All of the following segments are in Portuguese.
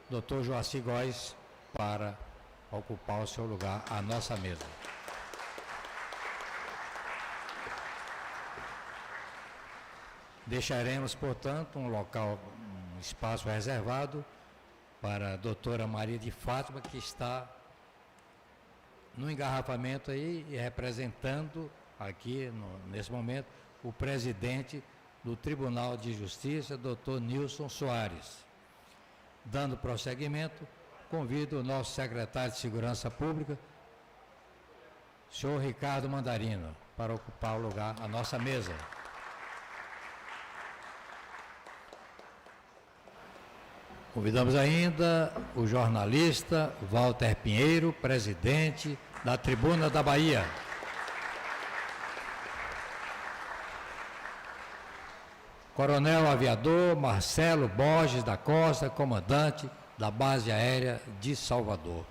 Dr. Joaci Góes para ocupar o seu lugar à nossa mesa. Deixaremos, portanto, um espaço reservado para a doutora Maria de Fátima, que está no engarrafamento aí, representando aqui, nesse momento, o presidente do Tribunal de Justiça, doutor Nilson Soares. Dando prosseguimento, convido o nosso secretário de Segurança Pública, senhor Ricardo Mandarino, para ocupar o lugar à nossa mesa. Convidamos ainda o jornalista Walter Pinheiro, presidente da Tribuna da Bahia. Coronel Aviador Marcelo Borges da Costa, comandante da Base Aérea de Salvador.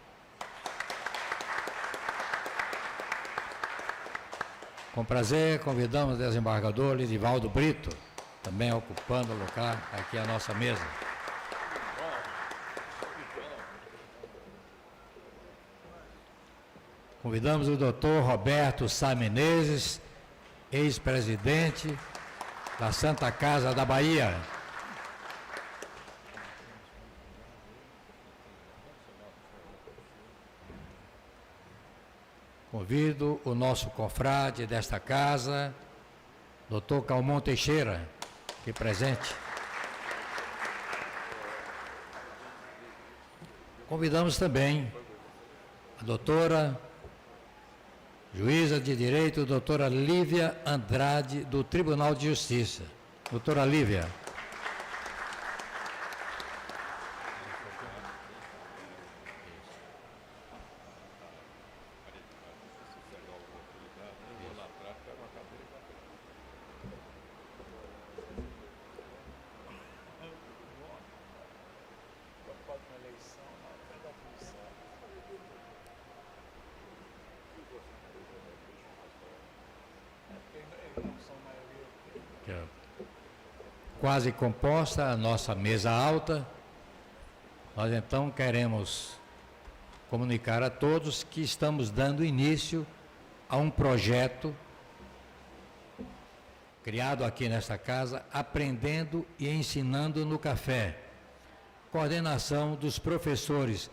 Com prazer, convidamos o desembargador Lisivaldo Brito, também ocupando o lugar aqui à nossa mesa. Convidamos o doutor Roberto Sá Menezes, ex-presidente da Santa Casa da Bahia. Convido o nosso confrade desta casa, doutor Calmon Teixeira, aqui presente. Convidamos também a doutora juíza de Direito, doutora Lívia Andrade, do Tribunal de Justiça. Doutora Lívia. Quase composta a nossa mesa alta, nós então queremos comunicar a todos que estamos dando início a um projeto criado aqui nesta casa, Aprendendo e Ensinando no Café. Coordenação dos professores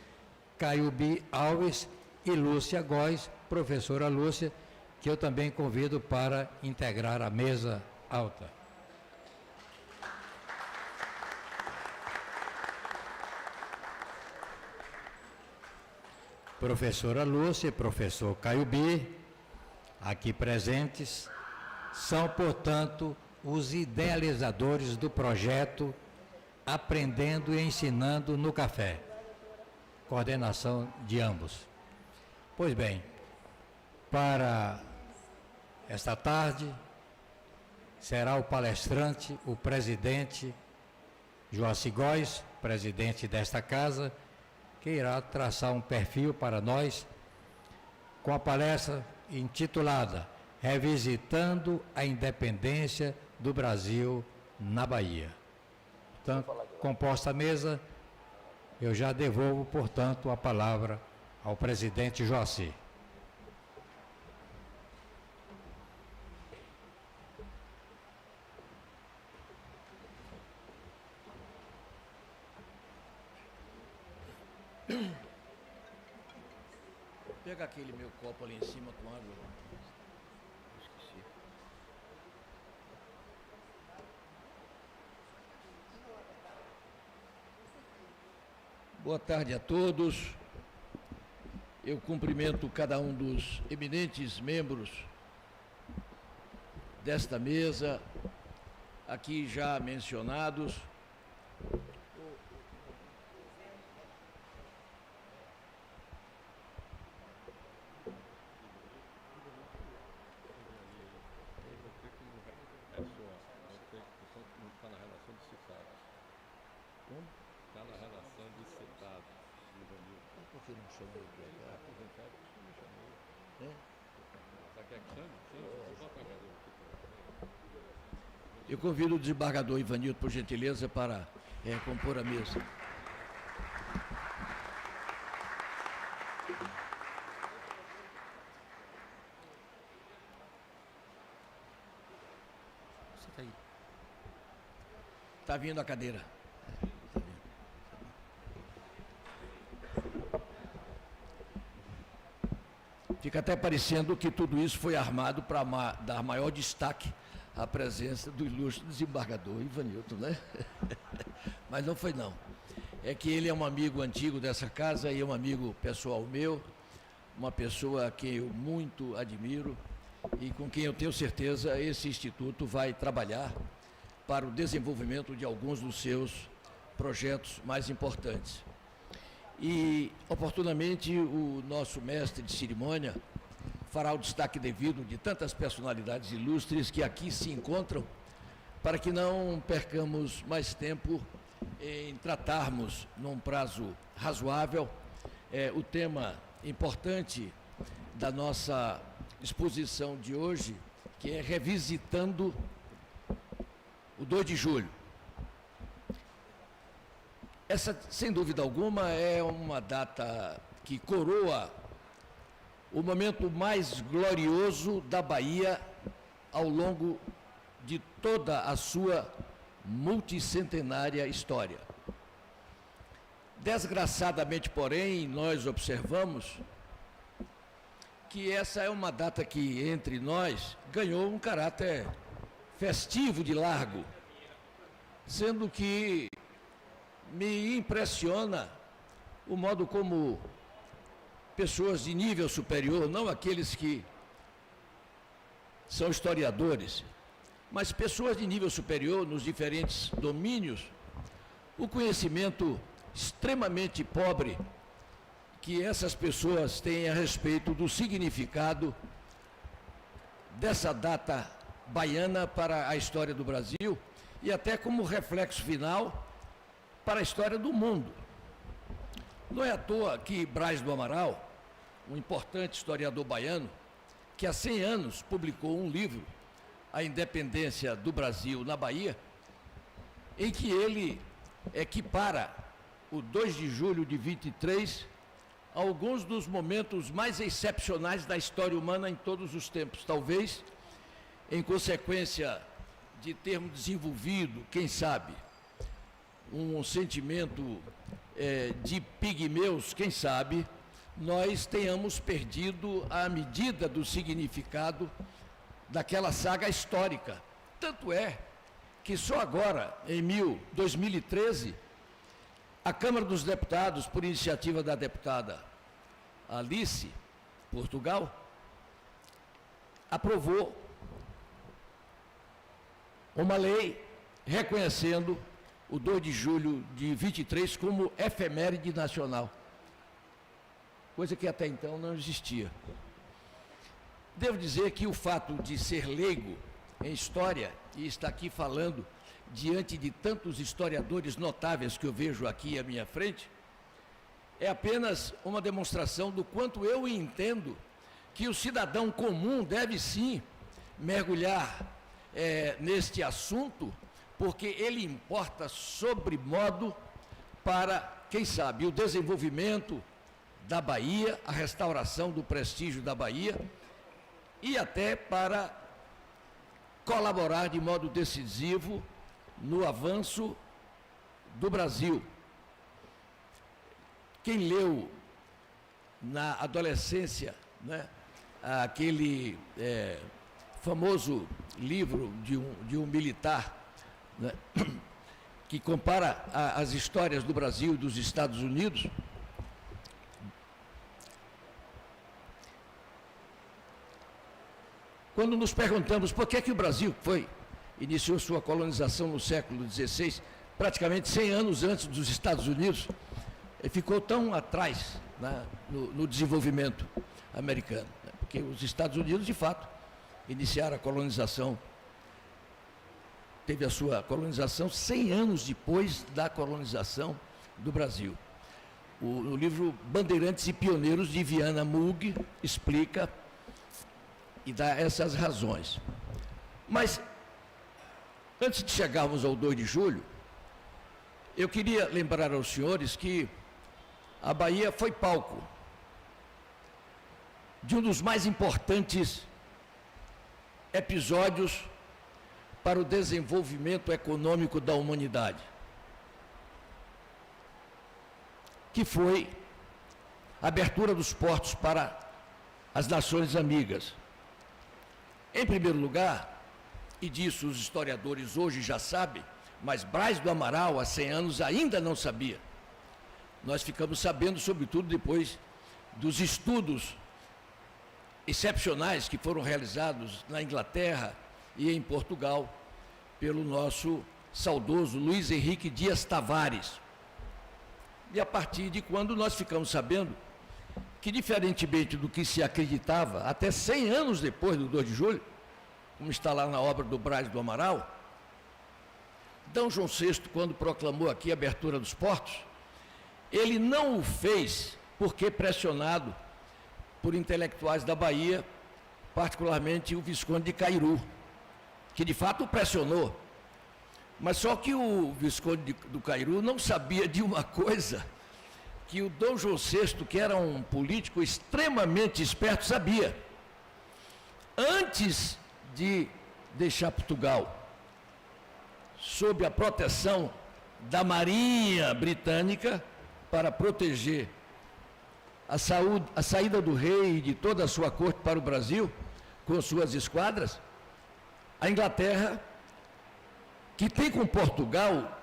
Caiubi Alves e Lúcia Góes, professora Lúcia, que eu também convido para integrar a mesa alta. Professora Lúcia e professor Caiubi, aqui presentes, são, portanto, os idealizadores do projeto Aprendendo e Ensinando no Café. Coordenação de ambos. Pois bem, para esta tarde, será o palestrante, o presidente Joaci Góes, presidente desta casa, que irá traçar um perfil para nós com a palestra intitulada Revisitando a Independência do Brasil na Bahia. Então, composta a mesa, eu já devolvo, portanto, a palavra ao presidente Joaci. Pega aquele meu copo ali em cima com água. Esqueci. Boa tarde a todos. Eu cumprimento cada um dos eminentes membros desta mesa, aqui já mencionados. Está na relação de citados, Por que não chamou o delegado? Só quer que chame? Sim, só para Eu convido o desembargador Ivanildo, por gentileza, para compor a mesa. Está vindo a cadeira. Fica até parecendo que tudo isso foi armado para dar maior destaque à presença do ilustre desembargador Ivanilton, né? Mas não foi não. É que ele é um amigo antigo dessa casa e é um amigo pessoal meu, uma pessoa a quem eu muito admiro e com quem eu tenho certeza esse instituto vai trabalhar para o desenvolvimento de alguns dos seus projetos mais importantes. E, oportunamente, o nosso mestre de cerimônia fará o destaque devido de tantas personalidades ilustres que aqui se encontram, para que não percamos mais tempo em tratarmos, num prazo razoável, o tema importante da nossa exposição de hoje, que é revisitando o 2 de julho. Essa, sem dúvida alguma, é uma data que coroa o momento mais glorioso da Bahia ao longo de toda a sua multicentenária história. Desgraçadamente, porém, nós observamos que essa é uma data que, entre nós, ganhou um caráter festivo de largo, sendo que me impressiona o modo como pessoas de nível superior, não aqueles que são historiadores, mas pessoas de nível superior nos diferentes domínios, o conhecimento extremamente pobre que essas pessoas têm a respeito do significado dessa data baiana para a história do Brasil e até como reflexo final para a história do mundo. Não é à toa que Braz do Amaral, um importante historiador baiano, que há 100 anos publicou um livro, A Independência do Brasil na Bahia, em que ele equipara o 2 de julho de 23 a alguns dos momentos mais excepcionais da história humana em todos os tempos, talvez em consequência de termos desenvolvido, quem sabe, um sentimento de pigmeus, quem sabe, nós tenhamos perdido a medida do significado daquela saga histórica. Tanto é que só agora, em 2013, a Câmara dos Deputados, por iniciativa da deputada Alice, Portugal, aprovou uma lei reconhecendo o 2 de julho de 23 como efeméride nacional, coisa que até então não existia. Devo dizer que o fato de ser leigo em história e estar aqui falando diante de tantos historiadores notáveis que eu vejo aqui à minha frente, é apenas uma demonstração do quanto eu entendo que o cidadão comum deve sim mergulhar neste assunto, porque ele importa sobremodo para, quem sabe, o desenvolvimento da Bahia, a restauração do prestígio da Bahia e até para colaborar de modo decisivo no avanço do Brasil. Quem leu na adolescência, né, aquele famoso livro de um militar, né, que compara as histórias do Brasil e dos Estados Unidos, quando nos perguntamos por que o Brasil iniciou sua colonização no século XVI, praticamente 100 anos antes dos Estados Unidos, ficou tão atrás, né, no desenvolvimento americano, né, porque os Estados Unidos, de fato, iniciaram a colonização, teve a sua colonização 100 anos depois da colonização do Brasil. O livro Bandeirantes e Pioneiros, de Viana Mug, explica e dá essas razões. Mas, antes de chegarmos ao 2 de julho, eu queria lembrar aos senhores que a Bahia foi palco de um dos mais importantes episódios para o desenvolvimento econômico da humanidade, que foi a abertura dos portos para as nações amigas. Em primeiro lugar, e disso os historiadores hoje já sabem, mas Braz do Amaral, há 100 anos, ainda não sabia. Nós ficamos sabendo, sobretudo, depois dos estudos excepcionais que foram realizados na Inglaterra e em Portugal pelo nosso saudoso Luiz Henrique Dias Tavares. E a partir de quando nós ficamos sabendo que, diferentemente do que se acreditava, até 100 anos depois do 2 de julho, como está lá na obra do Braz do Amaral, D. João VI, quando proclamou aqui a abertura dos portos, ele não o fez porque pressionado por intelectuais da Bahia, particularmente o Visconde de Cairu, que de fato o pressionou. Mas só que o Visconde do Cairu não sabia de uma coisa que o D. João VI, que era um político extremamente esperto, sabia. Antes de deixar Portugal sob a proteção da Marinha Britânica para proteger a saída do rei e de toda a sua corte para o Brasil, com suas esquadras, a Inglaterra, que tem com Portugal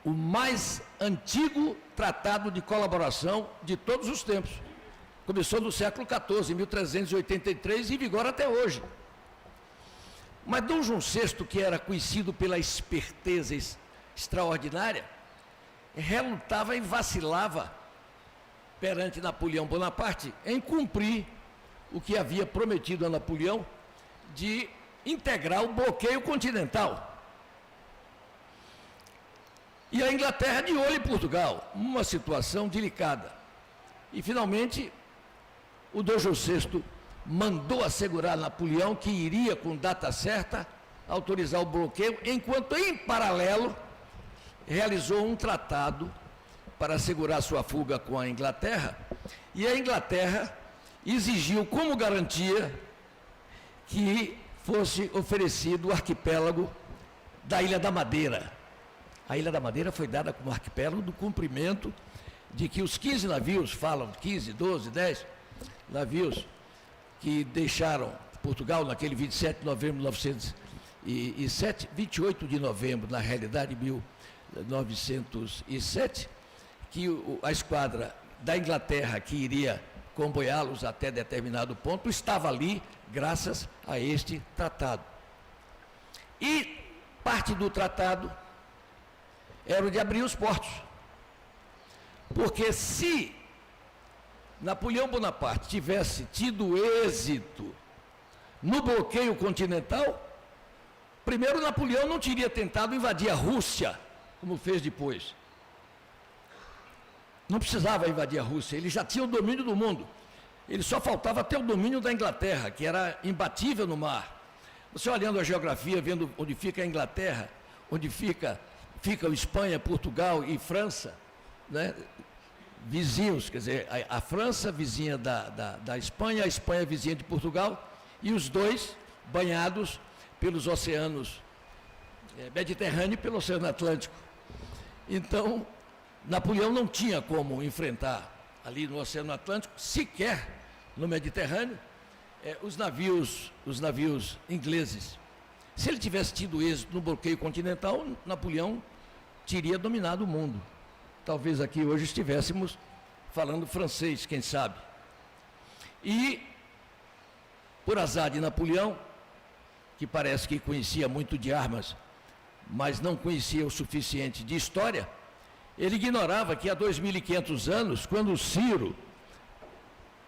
o mais antigo tratado de colaboração de todos os tempos. Começou no século XIV, em 1383, e vigora até hoje. Mas D. João VI, que era conhecido pela esperteza extraordinária, relutava e vacilava perante Napoleão Bonaparte em cumprir o que havia prometido a Napoleão de integrar o bloqueio continental. E a Inglaterra de olho em Portugal, uma situação delicada. E, finalmente, o D. João VI mandou assegurar a Napoleão que iria, com data certa, autorizar o bloqueio, enquanto, em paralelo, realizou um tratado para assegurar sua fuga com a Inglaterra, e a Inglaterra exigiu como garantia que fosse oferecido o arquipélago da Ilha da Madeira. A Ilha da Madeira foi dada como arquipélago do cumprimento de que os 15 navios, falam 15, 12, 10 navios que deixaram Portugal naquele 27 de novembro de 1907, 28 de novembro, na realidade, de 1907, que a esquadra da Inglaterra, que iria comboiá-los até determinado ponto, estava ali graças a este tratado. E parte do tratado era o de abrir os portos. Porque se Napoleão Bonaparte tivesse tido êxito no bloqueio continental, primeiro Napoleão não teria tentado invadir a Rússia, como fez depois. Não precisava invadir a Rússia, ele já tinha o domínio do mundo. Ele só faltava ter o domínio da Inglaterra, que era imbatível no mar. Você olhando a geografia, vendo onde fica a Inglaterra, onde fica a Espanha, Portugal e França, né? Vizinhos, quer dizer, a França vizinha da Espanha, a Espanha vizinha de Portugal, e os dois banhados pelos oceanos Mediterrâneo e pelo Oceano Atlântico. Então, Napoleão não tinha como enfrentar ali no Oceano Atlântico, sequer no Mediterrâneo, os navios ingleses. Se ele tivesse tido êxito no bloqueio continental, Napoleão teria dominado o mundo. Talvez aqui hoje estivéssemos falando francês, quem sabe. E, por azar de Napoleão, que parece que conhecia muito de armas, mas não conhecia o suficiente de história, ele ignorava que há 2.500 anos, quando Ciro,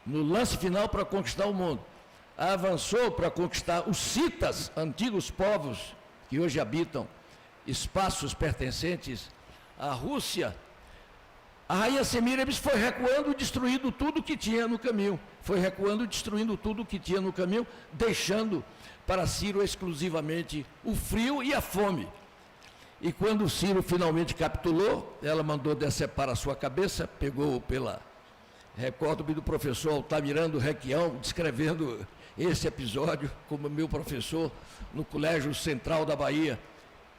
no lance final para conquistar o mundo, avançou para conquistar os citas, antigos povos que hoje habitam espaços pertencentes à Rússia, a rainha Semíramis foi recuando e destruindo tudo que tinha no caminho. Foi recuando e destruindo tudo que tinha no caminho, deixando para Ciro exclusivamente o frio e a fome. E quando Ciro finalmente capitulou, ela mandou decepar a sua cabeça, pegou pela... Recordo-me do professor Altamirano Requião, descrevendo esse episódio como meu professor no Colégio Central da Bahia.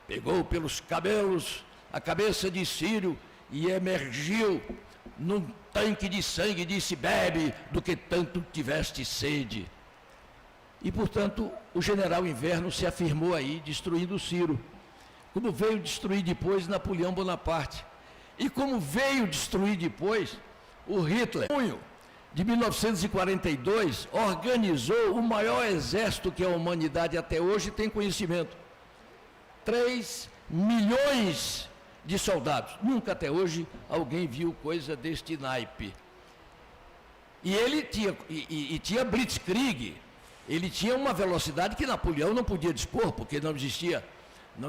Pegou pelos cabelos a cabeça de Círio e emergiu num tanque de sangue e disse: bebe do que tanto tiveste sede. E, portanto, o general Inverno se afirmou aí, destruindo Ciro, como veio destruir depois Napoleão Bonaparte. E como veio destruir depois o Hitler. Em junho de 1942, organizou o maior exército que a humanidade até hoje tem conhecimento. 3 milhões de soldados. Nunca até hoje alguém viu coisa deste naipe. E ele tinha Blitzkrieg. Ele tinha uma velocidade que Napoleão não podia dispor, porque não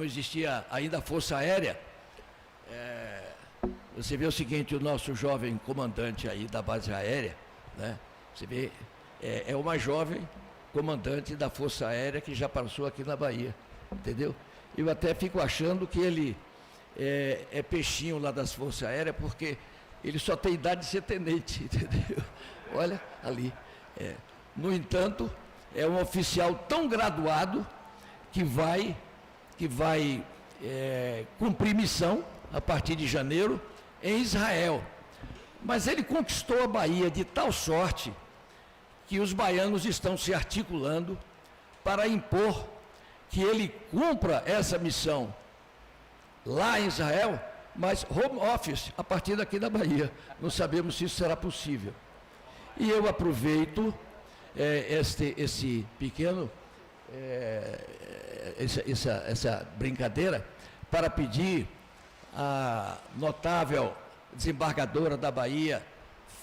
existia ainda a Força Aérea. Você vê o seguinte, o nosso jovem comandante aí da base aérea, né? Você vê, é o mais jovem comandante da Força Aérea que já passou aqui na Bahia, entendeu? Eu até fico achando que ele é peixinho lá das Forças Aéreas, porque ele só tem idade de ser tenente, entendeu? Olha ali. No entanto, é um oficial tão graduado que vai cumprir missão a partir de janeiro em Israel. Mas ele conquistou a Bahia de tal sorte que os baianos estão se articulando para impor que ele cumpra essa missão lá em Israel, mas home office, a partir daqui da Bahia. Não sabemos se isso será possível. E eu aproveito esse pequeno, essa brincadeira para pedir à notável desembargadora da Bahia,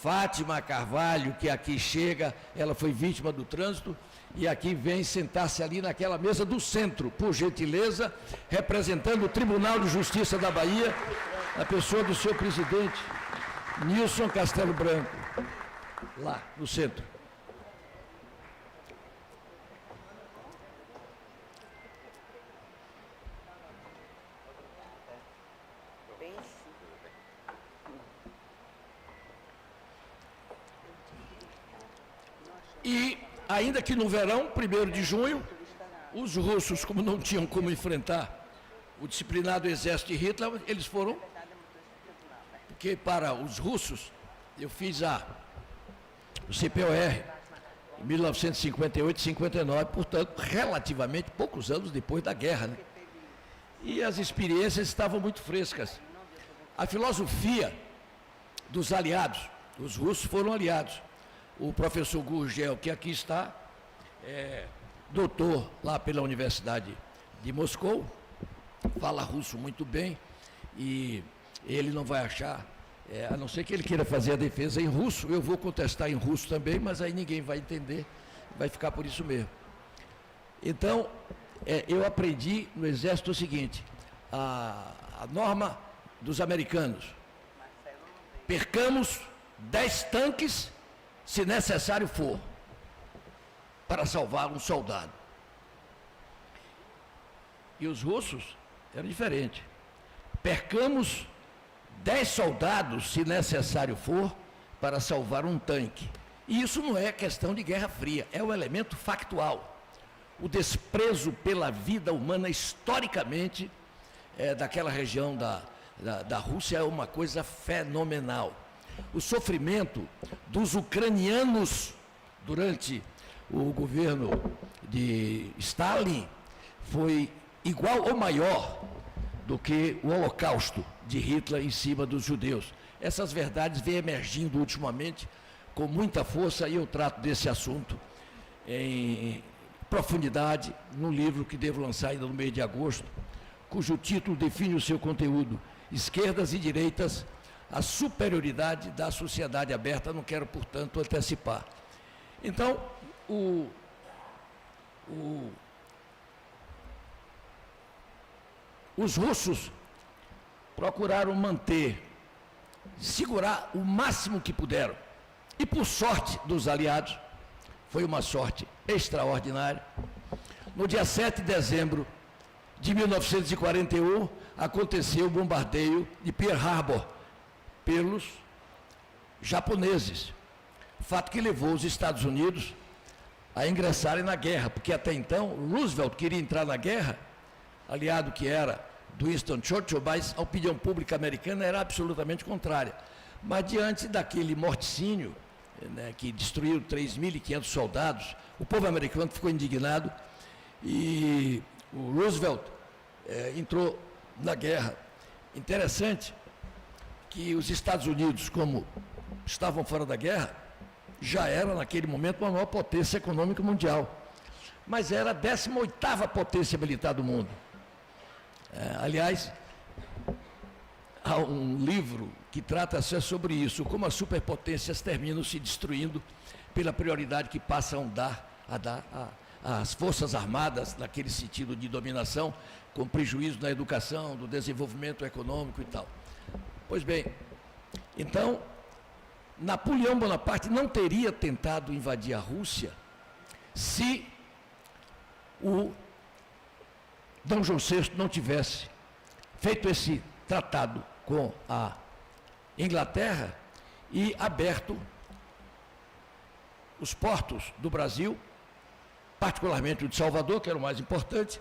Fátima Carvalho, que aqui chega, ela foi vítima do trânsito, e aqui vem sentar-se ali naquela mesa do centro, por gentileza, representando o Tribunal de Justiça da Bahia, a pessoa do seu presidente, Nilson Castelo Branco, lá no centro. E, ainda que no verão, 1º de junho, os russos, como não tinham como enfrentar o disciplinado exército de Hitler, eles foram, porque para os russos, eu fiz o CPOR em 1958, 59, portanto, relativamente poucos anos depois da guerra, né? E as experiências estavam muito frescas. A filosofia dos aliados, os russos foram aliados. O professor Gurgel, que aqui está, doutor lá pela Universidade de Moscou, fala russo muito bem, e ele não vai achar, a não ser que ele queira fazer a defesa em russo, eu vou contestar em russo também, mas aí ninguém vai entender, vai ficar por isso mesmo. Então, eu aprendi no Exército o seguinte, a norma dos americanos: percamos 10 tanques, se necessário for, para salvar um soldado. E os russos eram diferentes. Percamos 10 soldados, se necessário for, para salvar um tanque. E isso não é questão de Guerra Fria, é um elemento factual. O desprezo pela vida humana, historicamente, daquela região da Rússia é uma coisa fenomenal. O sofrimento dos ucranianos durante o governo de Stalin foi igual ou maior do que o Holocausto de Hitler em cima dos judeus. Essas verdades vêm emergindo ultimamente com muita força, e eu trato desse assunto em profundidade no livro que devo lançar ainda no mês de agosto, cujo título define o seu conteúdo: Esquerdas e Direitas, a superioridade da sociedade aberta. Não quero, portanto, antecipar. Então, os russos procuraram segurar o máximo que puderam. E, por sorte dos aliados, foi uma sorte extraordinária, no dia 7 de dezembro de 1941, aconteceu o bombardeio de Pearl Harbor pelos japoneses, fato que levou os Estados Unidos a ingressarem na guerra, porque até então Roosevelt queria entrar na guerra, aliado que era do Winston Churchill, mas a opinião pública americana era absolutamente contrária. Mas diante daquele morticínio, né, que destruiu 3.500 soldados, o povo americano ficou indignado e o Roosevelt entrou na guerra. Interessante que os Estados Unidos, como estavam fora da guerra, já era naquele momento a maior potência econômica mundial, mas era a 18ª potência militar do mundo. Aliás, há um livro que trata sobre isso, como as superpotências terminam se destruindo pela prioridade que passam a dar às forças armadas, naquele sentido de dominação, com prejuízo na educação, do desenvolvimento econômico e tal. Pois bem, então, Napoleão Bonaparte não teria tentado invadir a Rússia se o Dom João VI não tivesse feito esse tratado com a Inglaterra e aberto os portos do Brasil, particularmente o de Salvador, que era o mais importante,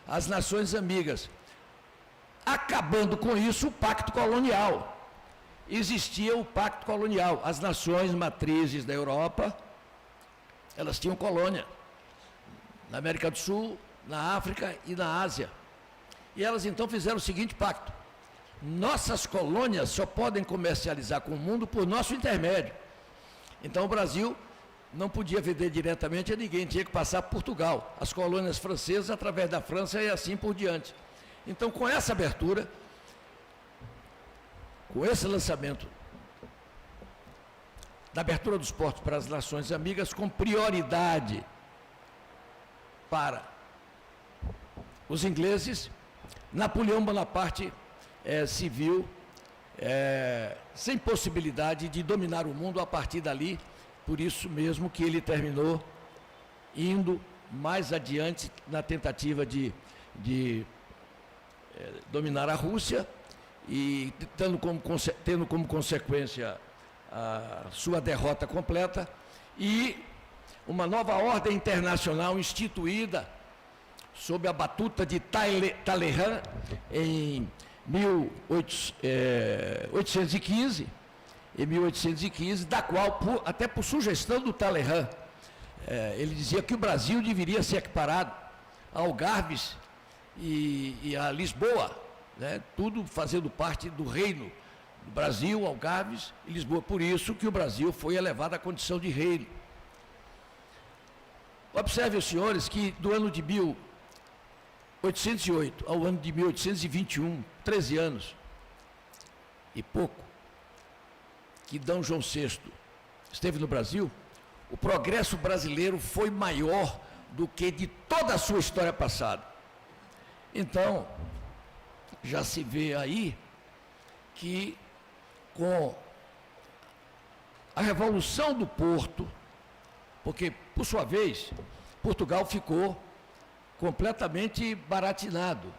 às nações amigas, acabando com isso o pacto colonial. Existia o pacto colonial, as nações matrizes da Europa, elas tinham colônia, na América do Sul, na África e na Ásia. E elas então fizeram o seguinte pacto: nossas colônias só podem comercializar com o mundo por nosso intermédio. Então o Brasil não podia vender diretamente a ninguém, tinha que passar por Portugal, as colônias francesas através da França e assim por diante. Então, com essa abertura, com esse lançamento da abertura dos portos para as nações amigas, com prioridade para os ingleses, Napoleão Bonaparte se viu sem possibilidade de dominar o mundo a partir dali. Por isso mesmo que ele terminou indo mais adiante na tentativa de dominar a Rússia e tendo como consequência a sua derrota completa e uma nova ordem internacional instituída sob a batuta de Talleyrand em 1815, da qual, até por sugestão do Talleyrand, ele dizia que o Brasil deveria ser equiparado a Algarves e a Lisboa, né, tudo fazendo parte do reino do Brasil, Algarves e Lisboa. Por isso que o Brasil foi elevado à condição de reino. Observe, os senhores, que do ano de 1808 ao ano de 1821, 13 anos e pouco, que D. João VI esteve no Brasil, o progresso brasileiro foi maior do que de toda a sua história passada. Então, já se vê aí que com a Revolução do Porto, porque, por sua vez, Portugal ficou completamente baratinado.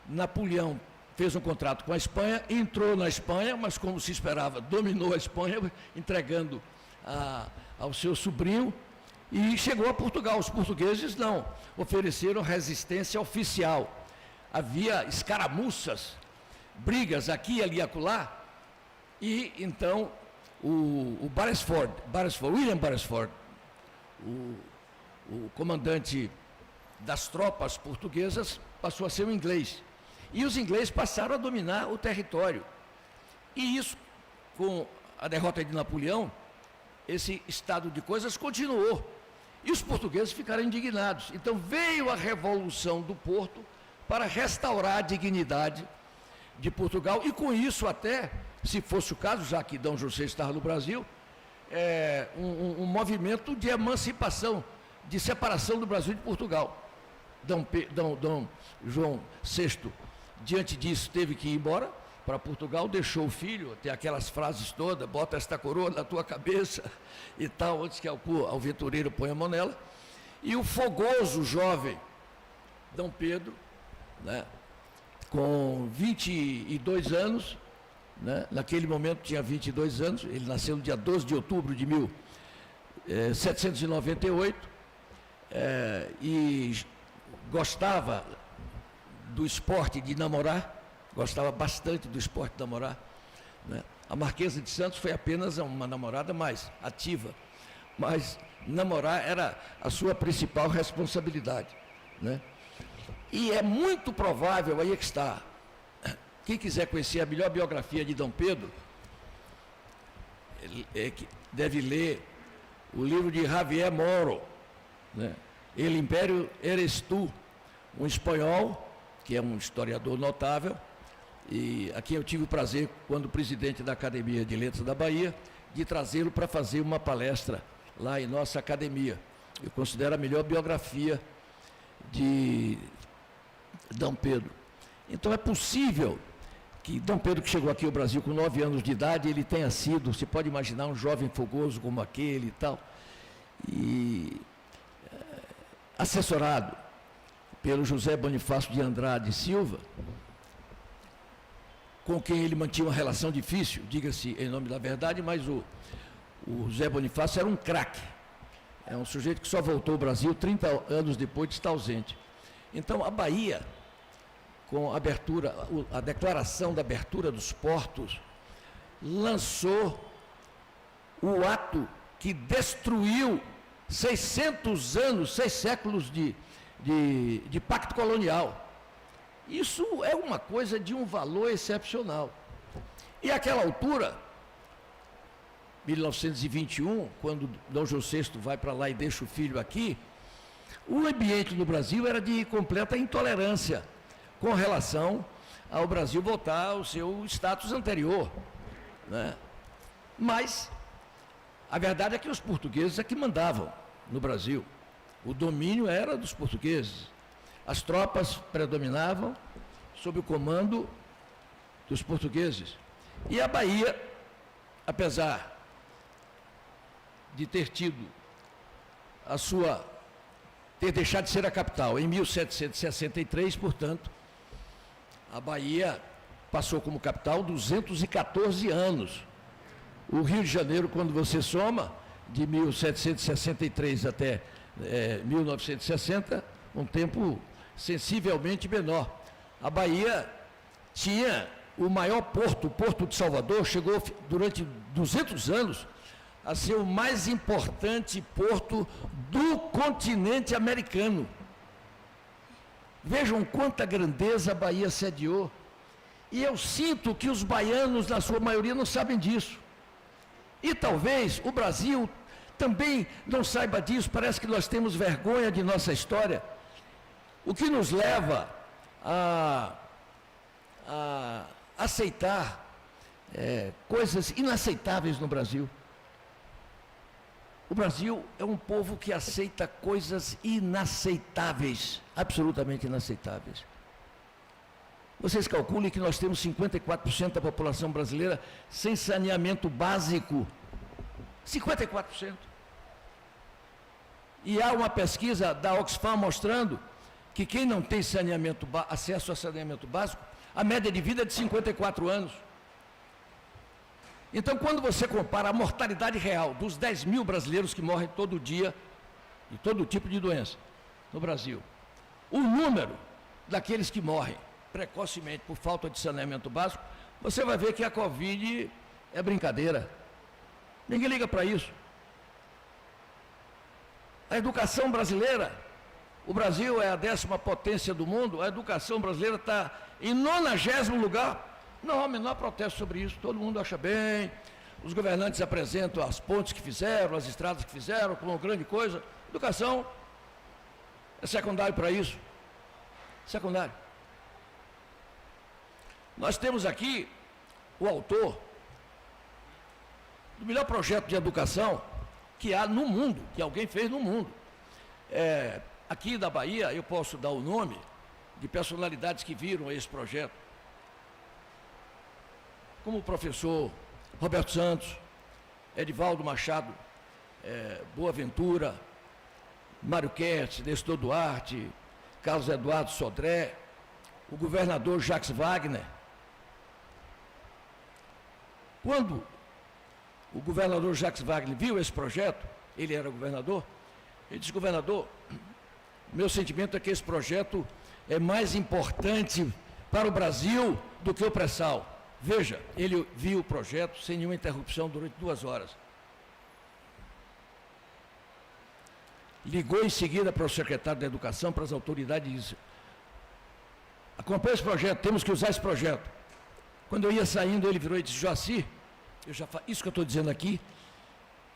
Napoleão fez um contrato com a Espanha, entrou na Espanha, mas, como se esperava, dominou a Espanha, entregando ao seu sobrinho, e chegou a Portugal. Os portugueses não ofereceram resistência oficial. Havia escaramuças, brigas aqui, ali e acolá, e então o William Beresford, o comandante das tropas portuguesas, passou a ser um inglês. E os ingleses passaram a dominar o território. E isso, com a derrota de Napoleão, esse estado de coisas continuou. E os portugueses ficaram indignados. Então veio a Revolução do Porto para restaurar a dignidade de Portugal. E com isso até, se fosse o caso, já que D. João VI estava no Brasil, um movimento de emancipação, de separação do Brasil de Portugal. D. João VI, diante disso, teve que ir embora para Portugal, deixou o filho, tem aquelas frases todas, bota esta coroa na tua cabeça e tal, antes que aventureiro ponha a mão nela. E o fogoso jovem D. Pedro, né, com 22 anos, né, naquele momento tinha 22 anos, ele nasceu no dia 12 de outubro de 1798, e gostava do esporte de namorar, gostava bastante do esporte de namorar, né? A Marquesa de Santos foi apenas uma namorada mais ativa, mas namorar era a sua principal responsabilidade, né? E é muito provável, aí é que está, quem quiser conhecer a melhor biografia de Dom Pedro, deve ler o livro de Javier Moro, né? El Império Eres Tu, um espanhol, que é um historiador notável, e aqui eu tive o prazer, quando presidente da Academia de Letras da Bahia, de trazê-lo para fazer uma palestra lá em nossa academia. Eu considero a melhor biografia de Dom Pedro. Então é possível que Dom Pedro, que chegou aqui ao Brasil com 9 anos de idade, ele tenha sido, você pode imaginar, um jovem fogoso como aquele e tal, e assessorado pelo José Bonifácio de Andrade Silva, com quem ele mantinha uma relação difícil, diga-se em nome da verdade, mas o José Bonifácio era um craque. É um sujeito que só voltou ao Brasil 30 anos depois de estar ausente. Então, a Bahia, com a declaração da abertura dos portos, lançou o ato que destruiu 600 anos, 6 séculos de pacto colonial. Isso é uma coisa de um valor excepcional. E àquela altura, 1921, quando Dom João VI vai para lá e deixa o filho aqui, o ambiente no Brasil era de completa intolerância com relação ao Brasil voltar ao seu status anterior, né? Mas a verdade é que os portugueses é que mandavam no Brasil. O domínio era dos portugueses. As tropas predominavam sob o comando dos portugueses. E a Bahia, apesar de ter deixado de ser a capital em 1763, portanto, a Bahia passou como capital 214 anos. O Rio de Janeiro, quando você soma, de 1763 até 1960, um tempo sensivelmente menor. A Bahia tinha o maior porto, o Porto de Salvador, chegou durante 200 anos a ser o mais importante porto do continente americano. Vejam quanta grandeza a Bahia sediou. E eu sinto que os baianos, na sua maioria, não sabem disso. E talvez o Brasil também não saiba disso, parece que nós temos vergonha de nossa história, o que nos leva a aceitar coisas inaceitáveis no Brasil. O Brasil é um povo que aceita coisas inaceitáveis, absolutamente inaceitáveis. Vocês calculem que nós temos 54% da população brasileira sem saneamento básico. 54%. E há uma pesquisa da Oxfam mostrando que quem não tem acesso a saneamento básico, a média de vida é de 54 anos. Então, quando você compara a mortalidade real dos 10 mil brasileiros que morrem todo dia, de todo tipo de doença no Brasil, o número daqueles que morrem precocemente por falta de saneamento básico, você vai ver que a Covid é brincadeira. Ninguém liga para isso. A educação brasileira, o Brasil é a 10ª potência do mundo, a educação brasileira está em 90º lugar. Não há o menor protesto sobre isso, todo mundo acha bem, os governantes apresentam as pontes que fizeram, as estradas que fizeram, como uma grande coisa. Educação é secundário para isso, secundário. Nós temos aqui o autor do melhor projeto de educação que há no mundo, que alguém fez no mundo. Aqui da Bahia, eu posso dar o nome de personalidades que viram esse projeto, como o professor Roberto Santos, Edivaldo Machado Boaventura, Mário Kertz, Nestor Duarte, Carlos Eduardo Sodré, o governador Jacques Wagner. Quando o governador Jacques Wagner viu esse projeto, ele era governador, Ele disse, governador, meu sentimento é que esse projeto é mais importante para o Brasil do que o pré-sal. Veja, ele viu o projeto sem nenhuma interrupção durante 2 horas. Ligou em seguida para o secretário da Educação, para as autoridades e disse, acompanhe esse projeto, temos que usar esse projeto. Quando eu ia saindo, ele virou e disse, Joacir, isso que eu estou dizendo aqui,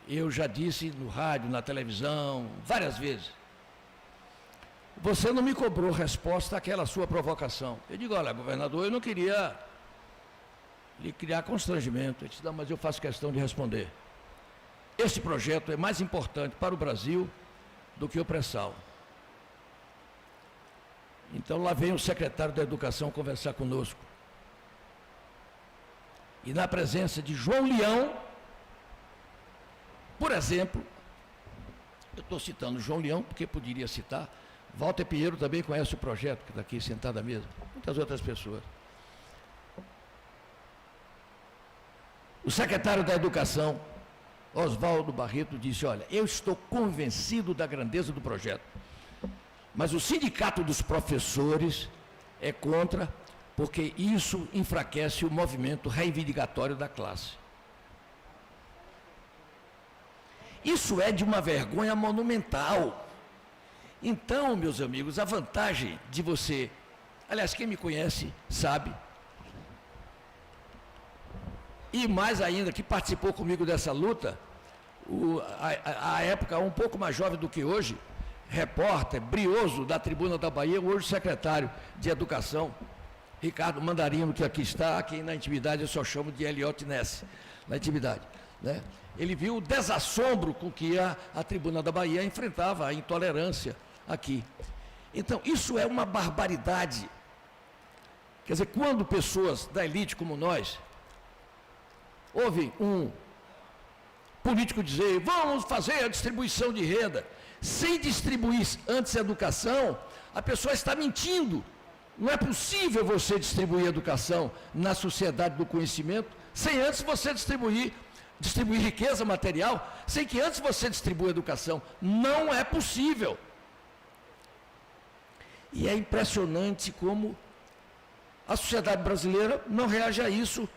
eu já disse no rádio, na televisão, várias vezes. Você não me cobrou resposta àquela sua provocação. Eu digo, olha, governador, eu não queria lhe criar constrangimento. Ele disse, não, mas eu faço questão de responder. Esse projeto é mais importante para o Brasil do que o pré-sal. Então lá vem o secretário da Educação conversar conosco. E na presença de João Leão, por exemplo, eu estou citando João Leão, porque poderia citar, Walter Pinheiro também conhece o projeto, que está aqui sentado à mesa, muitas outras pessoas. O secretário da Educação, Oswaldo Barreto, disse, olha, eu estou convencido da grandeza do projeto, mas o sindicato dos professores é contra, porque isso enfraquece o movimento reivindicatório da classe. Isso é de uma vergonha monumental. Então, meus amigos, a vantagem de você, aliás, quem me conhece sabe, e mais ainda, que participou comigo dessa luta, a época um pouco mais jovem do que hoje, repórter, brioso da Tribuna da Bahia, hoje secretário de Educação, Ricardo Mandarino, que aqui está, aqui na intimidade eu só chamo de Eliot Ness, na intimidade, né? Ele viu o desassombro com que a Tribuna da Bahia enfrentava a intolerância aqui. Então, isso é uma barbaridade. Quer dizer, quando pessoas da elite como nós ouvem um político dizer, vamos fazer a distribuição de renda, sem distribuir antes a educação, a pessoa está mentindo. Não é possível você distribuir educação na sociedade do conhecimento sem antes você distribuir riqueza material, sem que antes você distribua educação. Não é possível. E é impressionante como a sociedade brasileira não reage a isso.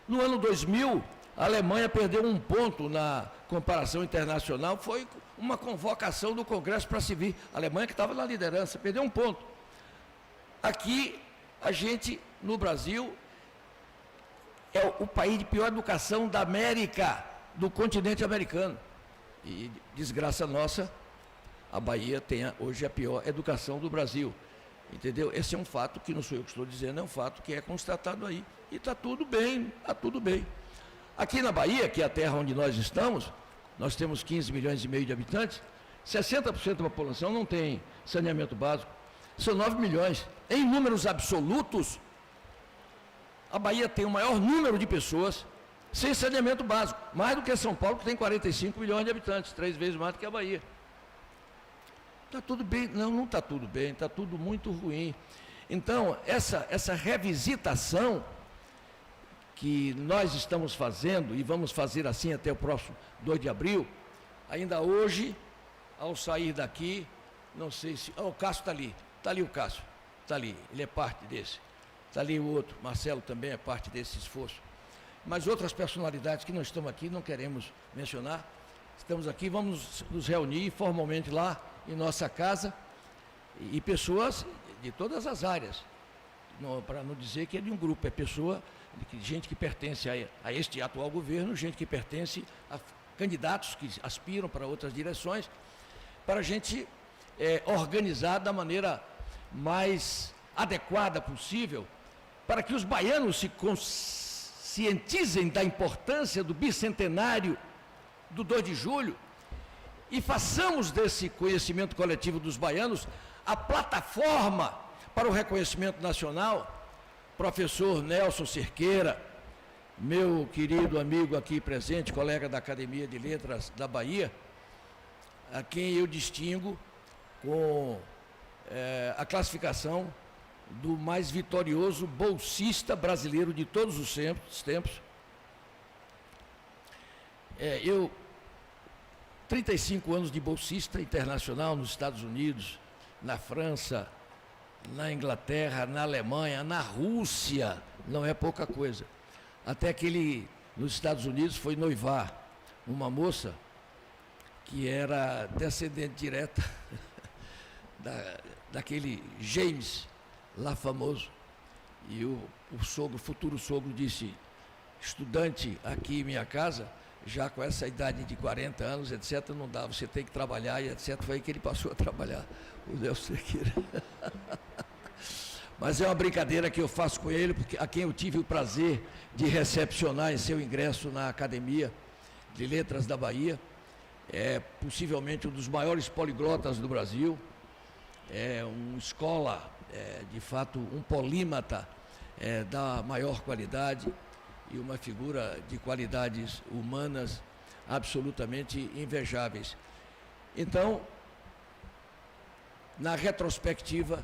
No ano 2000, a Alemanha perdeu 1 ponto na comparação internacional, foi uma convocação do Congresso para se vir. A Alemanha, que estava na liderança, perdeu 1 ponto. Aqui, a gente, no Brasil, é o país de pior educação da América, do continente americano. E, desgraça nossa, a Bahia tem hoje a pior educação do Brasil. Entendeu? Esse é um fato que não sou eu que estou dizendo, é um fato que é constatado aí. E está tudo bem, está tudo bem. Aqui na Bahia, que é a terra onde nós estamos, nós temos 15 milhões e meio de habitantes, 60% da população não tem saneamento básico. São 9 milhões. Em números absolutos, a Bahia tem o maior número de pessoas sem saneamento básico, mais do que São Paulo, que tem 45 milhões de habitantes, 3 vezes mais do que a Bahia. Está tudo bem? Não, não está tudo bem, está tudo muito ruim. Então, essa revisitação que nós estamos fazendo, e vamos fazer assim até o próximo 2 de abril, ainda hoje, ao sair daqui, não sei se... o Cássio está ali o Cássio, está ali, ele é parte desse. Está ali o outro, Marcelo também é parte desse esforço. Mas outras personalidades que não estão aqui, não queremos mencionar, estamos aqui, vamos nos reunir formalmente lá em nossa casa, e pessoas de todas as áreas, para não dizer que é de um grupo, é pessoa, gente que pertence a este atual governo, gente que pertence a candidatos que aspiram para outras direções, para a gente organizar da maneira mais adequada possível, para que os baianos se conscientizem da importância do bicentenário do 2 de julho e façamos desse conhecimento coletivo dos baianos a plataforma para o reconhecimento nacional. Professor Nelson Cerqueira, meu querido amigo aqui presente, colega da Academia de Letras da Bahia, a quem eu distingo com a classificação do mais vitorioso bolsista brasileiro de todos os tempos. Eu 35 anos de bolsista internacional nos Estados Unidos, na França, na Inglaterra, na Alemanha, na Rússia, não é pouca coisa. Até que ele, nos Estados Unidos, foi noivar uma moça que era descendente direta daquele James, lá famoso. E o futuro sogro disse, estudante aqui em minha casa, já com essa idade de 40 anos, etc., não dá, você tem que trabalhar, e etc. Foi aí que ele passou a trabalhar, o Nelson Sequeira. Mas é uma brincadeira que eu faço com ele, porque a quem eu tive o prazer de recepcionar em seu ingresso na Academia de Letras da Bahia, é possivelmente um dos maiores poliglotas do Brasil, é uma escola, de fato, um polímata da maior qualidade e uma figura de qualidades humanas absolutamente invejáveis. Então, na retrospectiva,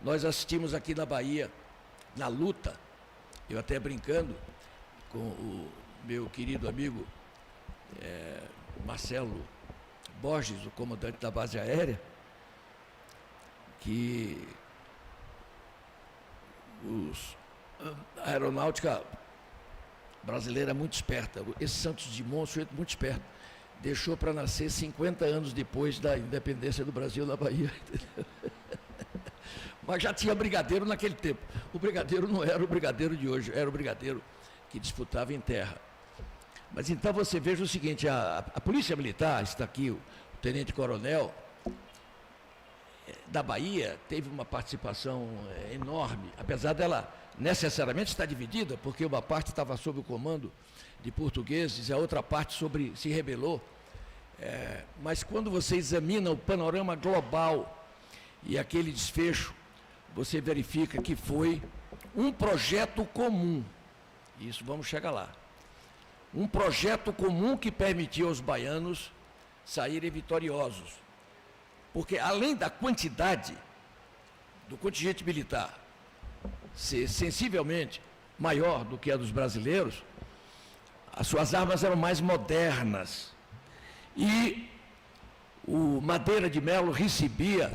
nós assistimos aqui na Bahia, na luta, eu até brincando com o meu querido amigo Marcelo Borges, o comandante da base aérea, que a aeronáutica brasileira é muito esperta. Esse Santos Dumont é muito esperto. Deixou para nascer 50 anos depois da independência do Brasil na Bahia. Mas já tinha brigadeiro naquele tempo. O brigadeiro não era o brigadeiro de hoje, era o brigadeiro que disputava em terra. Mas então você veja o seguinte, a Polícia Militar, está aqui o tenente-coronel da Bahia, teve uma participação enorme, apesar dela necessariamente estar dividida, porque uma parte estava sob o comando de portugueses, a outra parte se rebelou. Mas quando você examina o panorama global e aquele desfecho, você verifica que foi um projeto comum. Isso, vamos chegar lá. Um projeto comum que permitiu aos baianos saírem vitoriosos. Porque além da quantidade do contingente militar ser sensivelmente maior do que a dos brasileiros, as suas armas eram mais modernas. E o Madeira de Melo recebia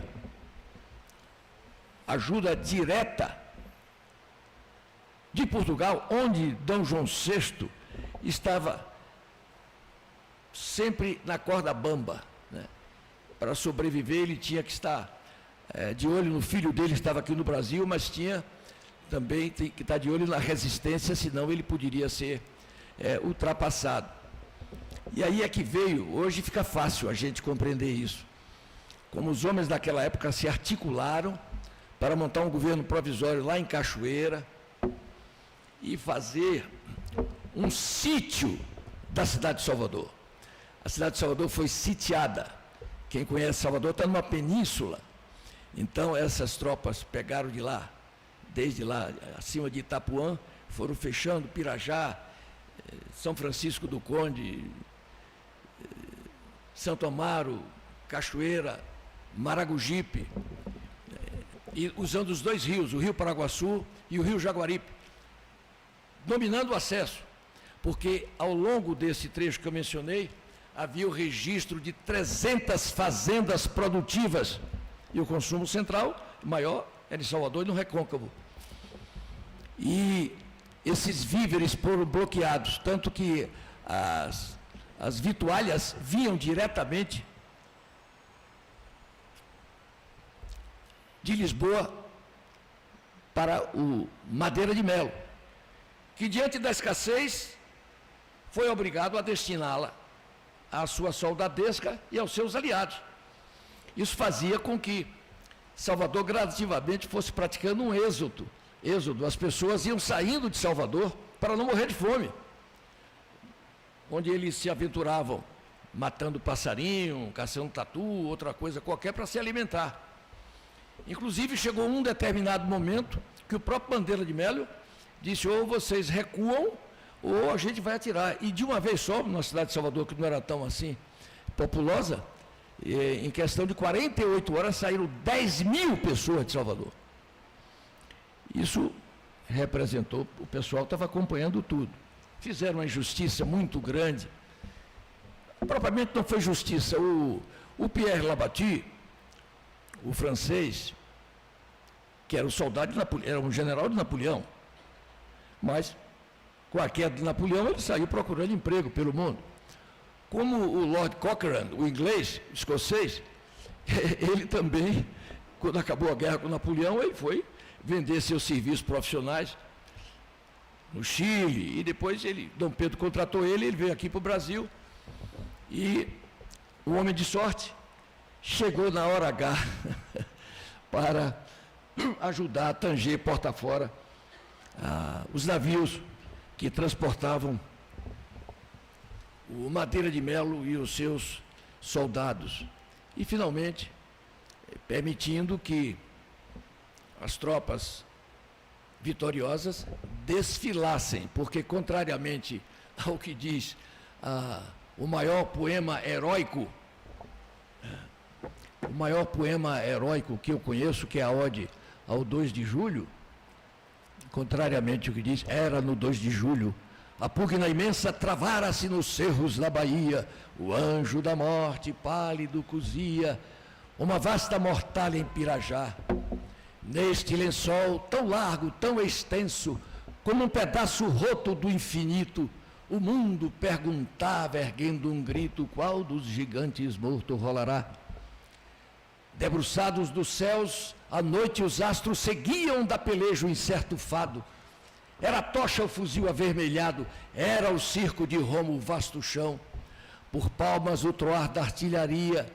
ajuda direta de Portugal, onde D. João VI estava sempre na corda bamba, né? Para sobreviver, ele tinha que estar de olho no filho dele, estava aqui no Brasil, mas tinha também que estar de olho na resistência, senão ele poderia ser ultrapassado. E aí é que veio, hoje fica fácil a gente compreender isso, como os homens daquela época se articularam para montar um governo provisório lá em Cachoeira e fazer um sítio da cidade de Salvador. A cidade de Salvador foi sitiada. Quem conhece Salvador está numa península. Então, essas tropas pegaram de lá, desde lá, acima de Itapuã, foram fechando Pirajá, São Francisco do Conde, Santo Amaro, Cachoeira, Maragogipe, e usando os dois rios, o Rio Paraguaçu e o Rio Jaguaripe, dominando o acesso, porque ao longo desse trecho que eu mencionei, havia o registro de 300 fazendas produtivas, e o consumo central maior era em Salvador e no Recôncavo. E esses víveres foram bloqueados, tanto que as vitualhas vinham diretamente de Lisboa para o Madeira de Melo, que diante da escassez foi obrigado a destiná-la à sua soldadesca e aos seus aliados. Isso fazia com que Salvador gradativamente fosse praticando um êxodo. As pessoas iam saindo de Salvador para não morrer de fome, onde eles se aventuravam matando passarinho, caçando tatu, outra coisa qualquer para se alimentar. Inclusive chegou um determinado momento que o próprio Bandeira de Melo disse: ou vocês recuam ou a gente vai atirar. E de uma vez só, na cidade de Salvador, que não era tão assim populosa, em questão de 48 horas saíram 10.000 pessoas de Salvador. Isso representou, o pessoal estava acompanhando tudo. Fizeram uma injustiça muito grande propriamente não foi justiça. O Pierre Labatut, o francês, que era um soldado de Napoleão, era um general de Napoleão, mas com a queda de Napoleão ele saiu procurando emprego pelo mundo. Como o Lord Cochrane, o inglês, escocês, ele também, quando acabou a guerra com Napoleão, ele foi vender seus serviços profissionais no Chile, e depois Dom Pedro contratou ele veio aqui para o Brasil, e o homem de sorte chegou na hora H para ajudar a tanger porta fora os navios que transportavam o Madeira de Melo e os seus soldados. E, finalmente, permitindo que as tropas vitoriosas desfilassem, porque, contrariamente ao que diz o maior poema heróico que eu conheço, que é a Ode ao 2 de julho, contrariamente ao que diz, era no 2 de julho, a pugna imensa travara-se nos cerros da Bahia, o anjo da morte pálido cozia uma vasta mortalha em Pirajá. Neste lençol tão largo, tão extenso, como um pedaço roto do infinito, o mundo perguntava, erguendo um grito, qual dos gigantes morto rolará? Debruçados dos céus, à noite os astros seguiam da peleja o incerto fado. Era a tocha o fuzil avermelhado, era o circo de Roma o vasto chão. Por palmas o troar da artilharia,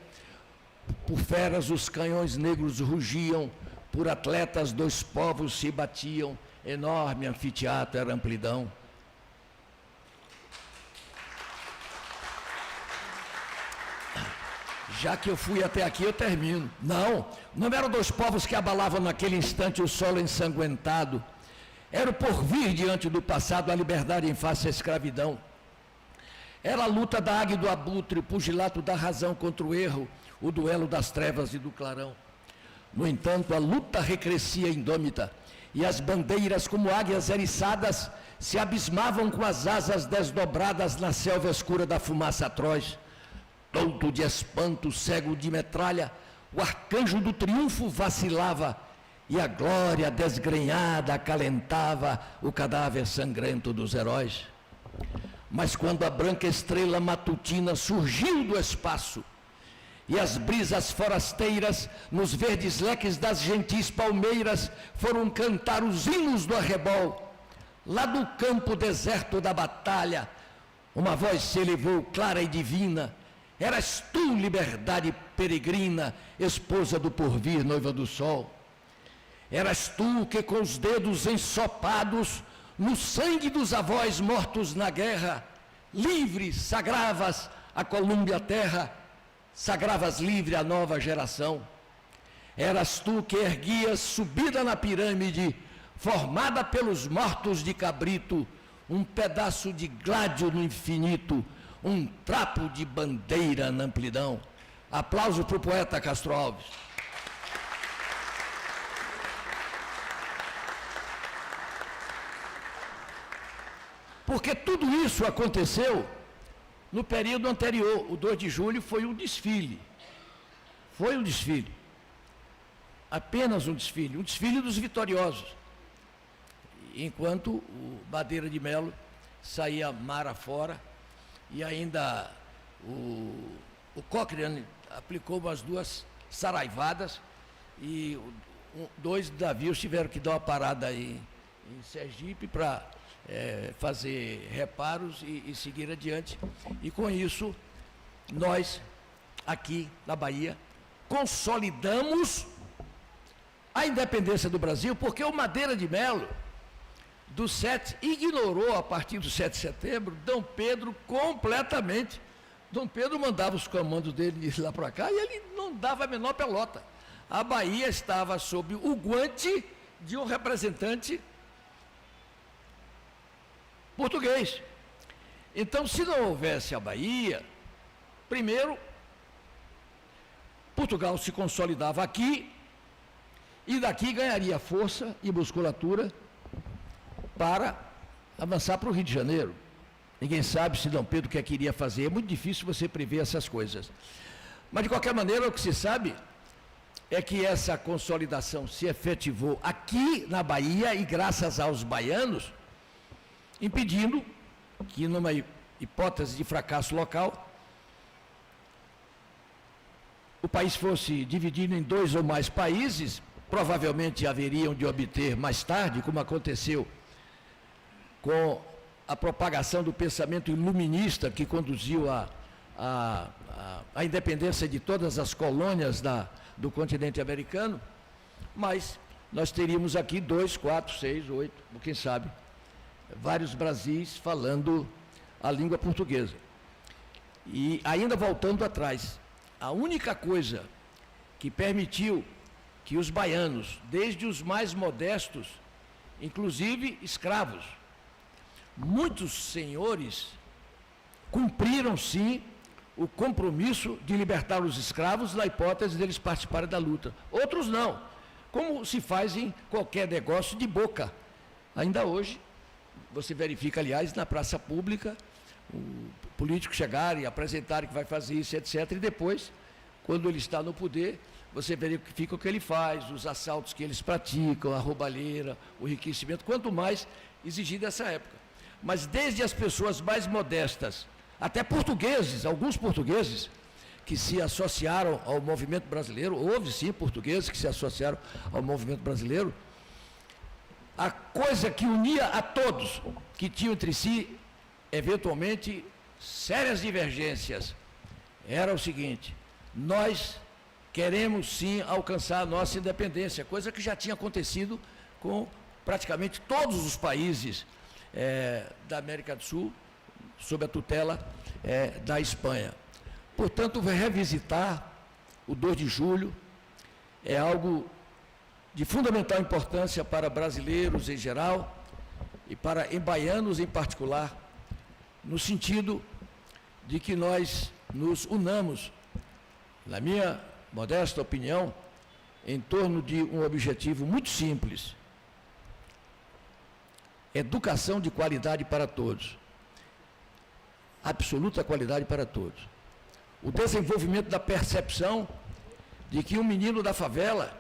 por feras os canhões negros rugiam, por atletas dois povos se batiam, enorme anfiteatro era amplidão. Já que eu fui até aqui, eu termino. Não eram dois povos que abalavam naquele instante o solo ensanguentado. Era o porvir diante do passado, a liberdade em face à escravidão. Era a luta da águia e do abutre, o pugilato da razão contra o erro, o duelo das trevas e do clarão. No entanto, a luta recrescia indômita, e as bandeiras, como águias eriçadas, se abismavam com as asas desdobradas na selva escura da fumaça atroz. Tonto de espanto, cego de metralha, o arcanjo do triunfo vacilava, e a glória desgrenhada acalentava o cadáver sangrento dos heróis. Mas quando a branca estrela matutina surgiu do espaço, e as brisas forasteiras, nos verdes leques das gentis palmeiras, foram cantar os hinos do arrebol, lá do campo deserto da batalha, uma voz se elevou clara e divina: eras tu, liberdade peregrina, esposa do porvir, noiva do sol. Eras tu que com os dedos ensopados no sangue dos avós mortos na guerra, livre sagravas a Colômbia a terra, sagravas livre a nova geração. Eras tu que erguias, subida na pirâmide, formada pelos mortos de cabrito, um pedaço de gládio no infinito, um trapo de bandeira na amplidão. Aplauso para o poeta Castro Alves. Porque tudo isso aconteceu no período anterior. O 2 de julho foi um desfile. Foi um desfile. Apenas um desfile dos vitoriosos. Enquanto o Madeira de Melo saía mar afora, e ainda o Cochrane aplicou umas duas saraivadas, e dois navios tiveram que dar uma parada aí em Sergipe para fazer reparos e seguir adiante. E com isso, nós, aqui na Bahia, consolidamos a independência do Brasil, porque o Madeira de Melo, do 7, ignorou a partir do 7 de setembro, Dom Pedro completamente. Dom Pedro mandava os comandos dele de lá para cá e ele não dava a menor pelota. A Bahia estava sob o guante de um representante português. Então, se não houvesse a Bahia, primeiro, Portugal se consolidava aqui e daqui ganharia força e musculatura para avançar para o Rio de Janeiro. Ninguém sabe se Dom Pedro que queria fazer. É muito difícil você prever essas coisas. Mas, de qualquer maneira, o que se sabe é que essa consolidação se efetivou aqui na Bahia e graças aos baianos, impedindo que, numa hipótese de fracasso local, o país fosse dividido em 2 ou mais países, provavelmente haveriam de obter mais tarde, como aconteceu com a propagação do pensamento iluminista que conduziu a independência de todas as colônias do continente americano, mas nós teríamos aqui 2, 4, 6, 8, quem sabe, vários Brasis falando a língua portuguesa. E ainda voltando atrás, a única coisa que permitiu que os baianos, desde os mais modestos, inclusive escravos, muitos senhores cumpriram sim o compromisso de libertar os escravos na hipótese deles participarem da luta. Outros não, como se faz em qualquer negócio de boca. Ainda hoje, você verifica, aliás, na praça pública, o político chegar e apresentar que vai fazer isso, etc. E depois, quando ele está no poder, você verifica o que ele faz, os assaltos que eles praticam, a roubalheira, o enriquecimento, quanto mais exigir dessa época. Mas desde as pessoas mais modestas, até portugueses, alguns portugueses que se associaram ao movimento brasileiro, houve sim portugueses que se associaram ao movimento brasileiro, a coisa que unia a todos, que tinham entre si, eventualmente, sérias divergências, era o seguinte: nós queremos sim alcançar a nossa independência, coisa que já tinha acontecido com praticamente todos os países da América do Sul, sob a tutela da Espanha. Portanto, revisitar o 2 de julho é algo de fundamental importância para brasileiros em geral e para baianos em particular, no sentido de que nós nos unamos, na minha modesta opinião, em torno de um objetivo muito simples: educação de qualidade para todos, absoluta qualidade para todos. O desenvolvimento da percepção de que um menino da favela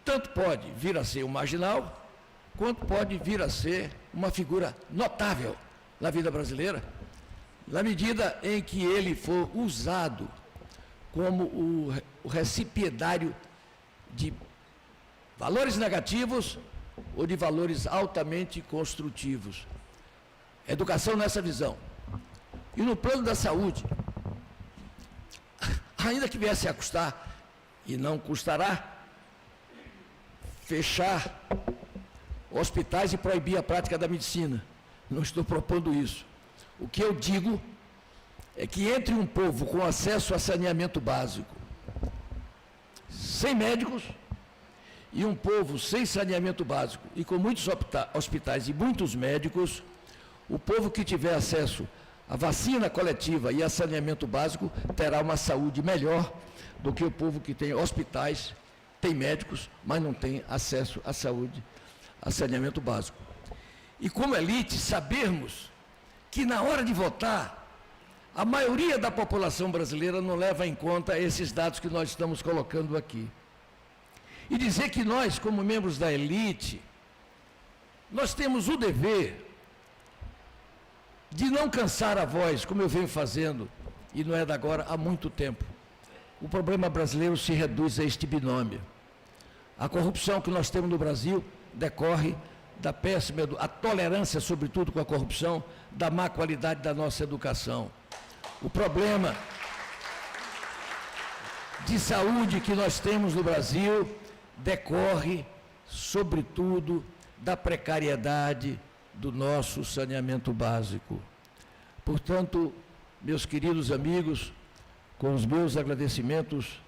tanto pode vir a ser um marginal, quanto pode vir a ser uma figura notável na vida brasileira, na medida em que ele for usado como o recipiendário de valores negativos ou de valores altamente construtivos. Educação nessa visão. E no plano da saúde, ainda que viesse a custar, e não custará, fechar hospitais e proibir a prática da medicina. Não estou propondo isso. O que eu digo é que entre um povo com acesso a saneamento básico, sem médicos, e um povo sem saneamento básico e com muitos hospitais e muitos médicos, o povo que tiver acesso à vacina coletiva e a saneamento básico terá uma saúde melhor do que o povo que tem hospitais, tem médicos, mas não tem acesso à saúde, a saneamento básico. E como elite, sabermos que na hora de votar, a maioria da população brasileira não leva em conta esses dados que nós estamos colocando aqui. E dizer que nós, como membros da elite, nós temos o dever de não cansar a voz, como eu venho fazendo, e não é de agora, há muito tempo. O problema brasileiro se reduz a este binômio. A corrupção que nós temos no Brasil decorre da péssima, a tolerância, sobretudo com a corrupção, da má qualidade da nossa educação. O problema de saúde que nós temos no Brasil decorre, sobretudo, da precariedade do nosso saneamento básico. Portanto, meus queridos amigos, com os meus agradecimentos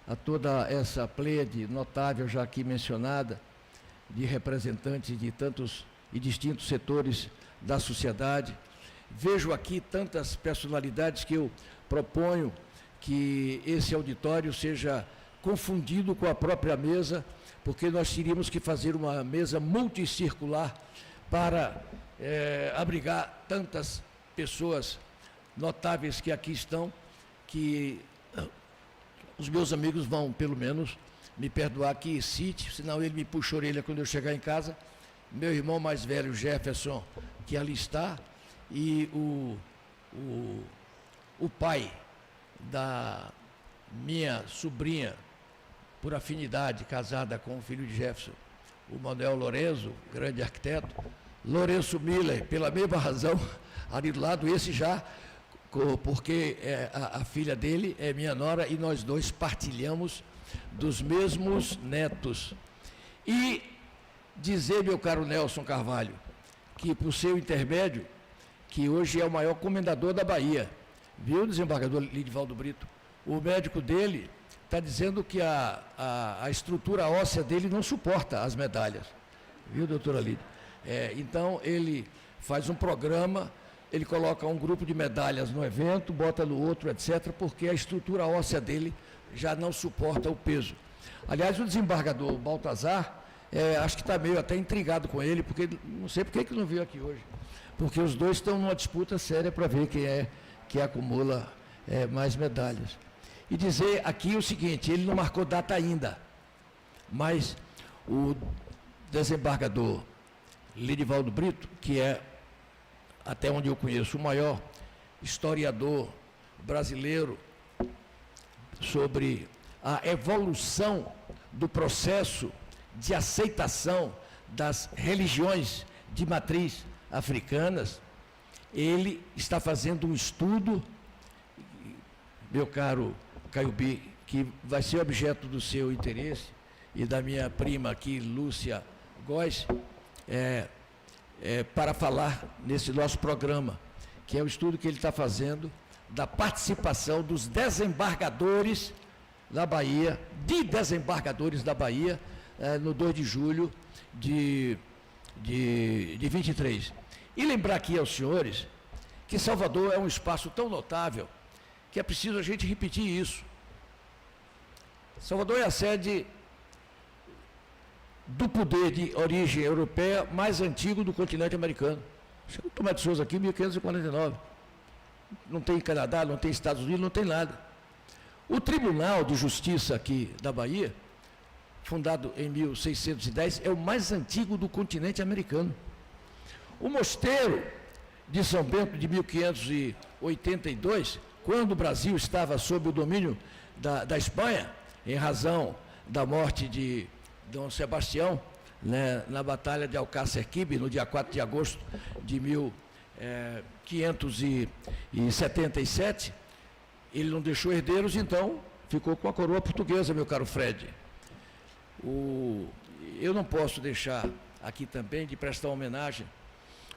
a toda essa pleiade notável já aqui mencionada, de representantes de tantos e distintos setores da sociedade, vejo aqui tantas personalidades que eu proponho que esse auditório seja confundido com a própria mesa, porque nós teríamos que fazer uma mesa multicircular para abrigar tantas pessoas notáveis que aqui estão, que os meus amigos vão, pelo menos, me perdoar que cite, senão ele me puxa a orelha quando eu chegar em casa. Meu irmão mais velho, Jefferson, que ali está, e o pai da minha sobrinha, por afinidade, casada com o filho de Jefferson, o Manuel Lorenzo, grande arquiteto, Lourenço Miller, pela mesma razão, ali do lado, esse já, porque a filha dele é minha nora e nós dois partilhamos dos mesmos netos. E dizer, meu caro Nelson Carvalho, que por seu intermédio, que hoje é o maior comendador da Bahia, viu, desembargador Lidivaldo Brito? O médico dele está dizendo que a estrutura óssea dele não suporta as medalhas, viu, doutora Lídia? Então, ele faz um programa, ele coloca um grupo de medalhas no evento, bota no outro, etc., porque a estrutura óssea dele já não suporta o peso. Aliás, o desembargador Baltazar, acho que está meio até intrigado com ele, porque não sei por que não veio aqui hoje, porque os dois estão numa disputa séria para ver quem é que acumula mais medalhas. E dizer aqui o seguinte, ele não marcou data ainda, mas o desembargador Lidivaldo Brito, que é, até onde eu conheço, o maior historiador brasileiro sobre a evolução do processo de aceitação das religiões de matriz africanas, ele está fazendo um estudo, meu caro Caiubi, que vai ser objeto do seu interesse e da minha prima aqui, Lúcia Góes, para falar nesse nosso programa, que é o estudo que ele está fazendo da participação dos desembargadores da Bahia, no 2 de julho de 23. E lembrar aqui aos senhores que Salvador é um espaço tão notável que é preciso a gente repetir isso. Salvador é a sede do poder de origem europeia mais antigo do continente americano. Chegou o Tomé de Souza aqui em 1549. Não tem Canadá, não tem Estados Unidos, não tem nada. O Tribunal de Justiça aqui da Bahia, fundado em 1610, é o mais antigo do continente americano. O Mosteiro de São Bento, de 1582, quando o Brasil estava sob o domínio da Espanha, em razão da morte de Dom Sebastião, né, na Batalha de Alcácer Quibir, no dia 4 de agosto de 1577, ele não deixou herdeiros, então ficou com a coroa portuguesa, meu caro Fred. Eu não posso deixar aqui também de prestar homenagem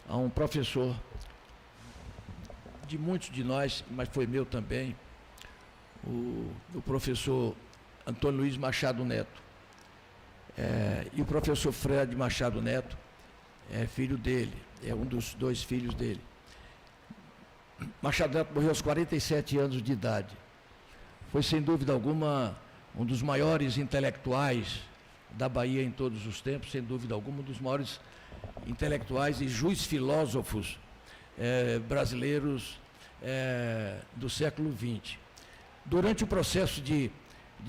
a um professor de muitos de nós, mas foi meu também, o professor Antônio Luiz Machado Neto. E o professor Fred Machado Neto é filho dele, é um dos dois filhos dele. Machado Neto morreu aos 47 anos de idade. Foi, sem dúvida alguma, um dos maiores intelectuais da Bahia em todos os tempos, sem dúvida alguma, um dos maiores intelectuais e juiz-filósofos brasileiros do século XX. Durante o processo de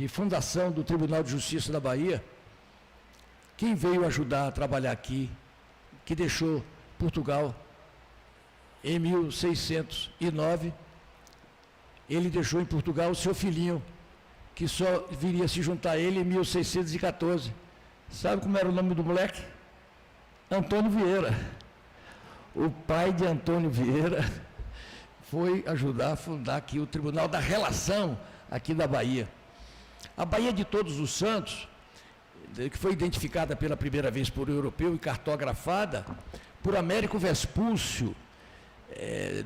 fundação do Tribunal de Justiça da Bahia, quem veio ajudar a trabalhar aqui, que deixou Portugal em 1609, ele deixou em Portugal o seu filhinho, que só viria se juntar a ele em 1614. Sabe como era o nome do moleque? Antônio Vieira. O pai de Antônio Vieira foi ajudar a fundar aqui o Tribunal da Relação aqui da Bahia. A Bahia de Todos os Santos, que foi identificada pela primeira vez por europeu e cartografada por Américo Vespúcio,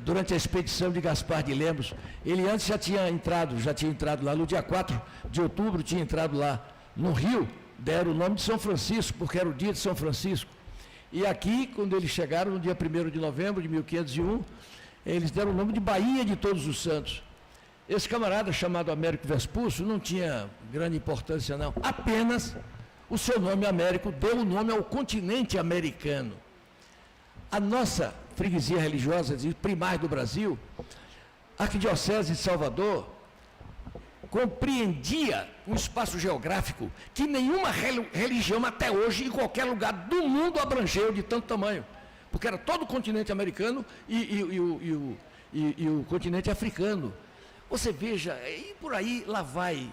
durante a expedição de Gaspar de Lemos. Ele antes já tinha entrado lá no dia 4 de outubro, tinha entrado lá no Rio, deram o nome de São Francisco, porque era o dia de São Francisco. E aqui, quando eles chegaram, no dia 1º de novembro de 1501, eles deram o nome de Bahia de Todos os Santos. Esse camarada, chamado Américo Vespúcio, não tinha grande importância, não. Apenas o seu nome Américo deu o nome ao continente americano. a nossa freguesia religiosa de primaz do Brasil, a Arquidiocese de Salvador, compreendia um espaço geográfico que nenhuma religião até hoje, em qualquer lugar do mundo, abrangeu de tanto tamanho. Porque era todo o continente americano e o continente africano. Você veja, e por aí lá vai.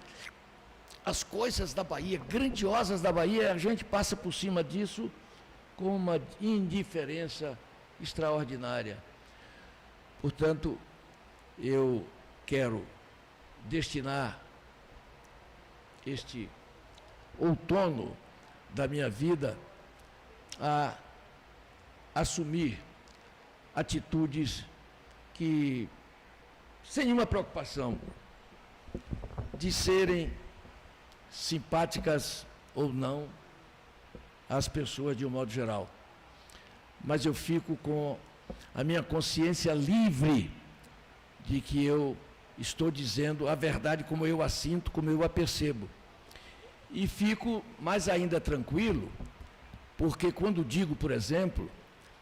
As coisas da Bahia, grandiosas da Bahia, a gente passa por cima disso com uma indiferença extraordinária. Portanto, eu quero destinar este outono da minha vida a assumir atitudes que, sem nenhuma preocupação de serem simpáticas ou não às pessoas de um modo geral, mas eu fico com a minha consciência livre de que eu estou dizendo a verdade como eu a sinto, como eu a percebo. E fico mais ainda tranquilo, porque quando digo, por exemplo,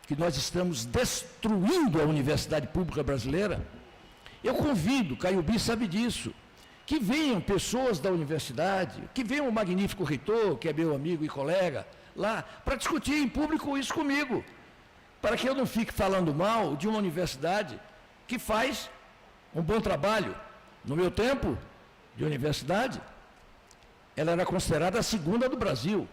que nós estamos destruindo a Universidade Pública Brasileira, eu convido, Caiubi sabe disso, que venham pessoas da universidade, que venham o magnífico reitor, que é meu amigo e colega, lá, para discutir em público isso comigo, para que eu não fique falando mal de uma universidade que faz um bom trabalho. No meu tempo de universidade, ela era considerada a segunda do Brasil.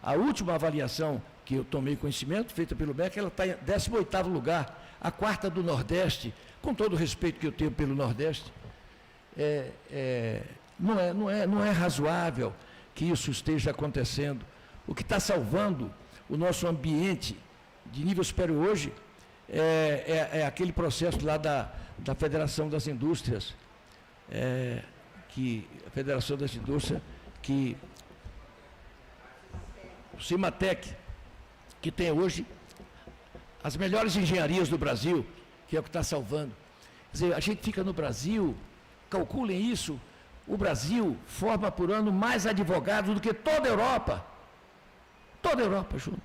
A última avaliação que eu tomei conhecimento, feita pelo MEC, ela está em 18º lugar, a quarta do Nordeste, com todo o respeito que eu tenho pelo Nordeste. Não é razoável que isso esteja acontecendo. O que está salvando o nosso ambiente de nível superior hoje é aquele processo lá da Federação das Indústrias, a Federação das Indústrias, o Cimatec, que tem hoje as melhores engenharias do Brasil, que é o que está salvando. Quer dizer, a gente fica no Brasil, calculem isso, o Brasil forma por ano mais advogados do que toda a Europa. Toda a Europa junto.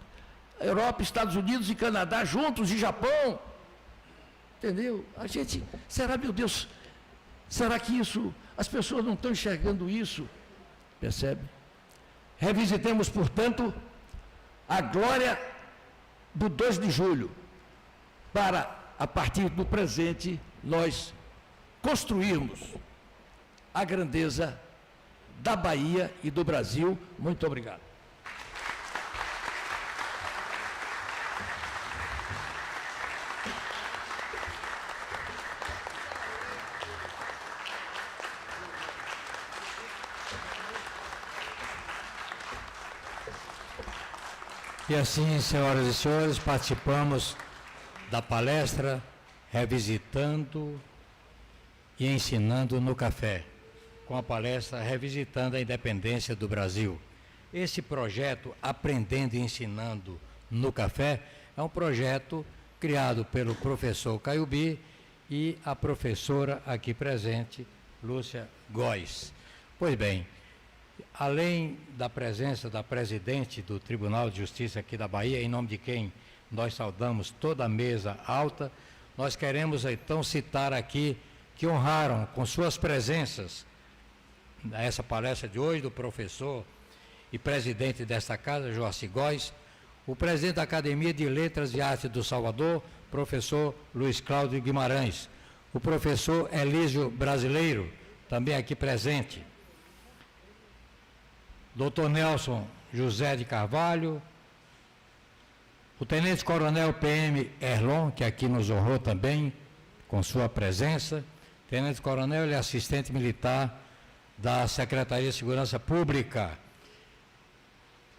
A Europa, Estados Unidos e Canadá juntos, e Japão. Entendeu? A gente, será, meu Deus, será que isso, as pessoas não estão enxergando isso? Percebe? Revisitemos, portanto, a glória do 2 de julho, para, a partir do presente, nós construirmos a grandeza da Bahia e do Brasil. Muito obrigado. E assim, senhoras e senhores, participamos da palestra Revisitando e Ensinando no Café, com a palestra Revisitando a Independência do Brasil. Esse projeto, Aprendendo e Ensinando no Café, é um projeto criado pelo professor Caiubi e a professora aqui presente, Lúcia Góes. Pois bem, além da presença da presidente do Tribunal de Justiça aqui da Bahia, em nome de quem nós saudamos toda a mesa alta, nós queremos então citar aqui que honraram com suas presenças essa palestra de hoje do professor e presidente desta casa, Joaci Góes, o presidente da Academia de Letras e Artes do Salvador, professor Luiz Cláudio Guimarães, o professor Elísio Brasileiro, também aqui presente, Dr. Nelson José de Carvalho, o tenente-coronel PM Erlon, que aqui nos honrou também com sua presença. Tenente-coronel, ele é assistente militar da Secretaria de Segurança Pública.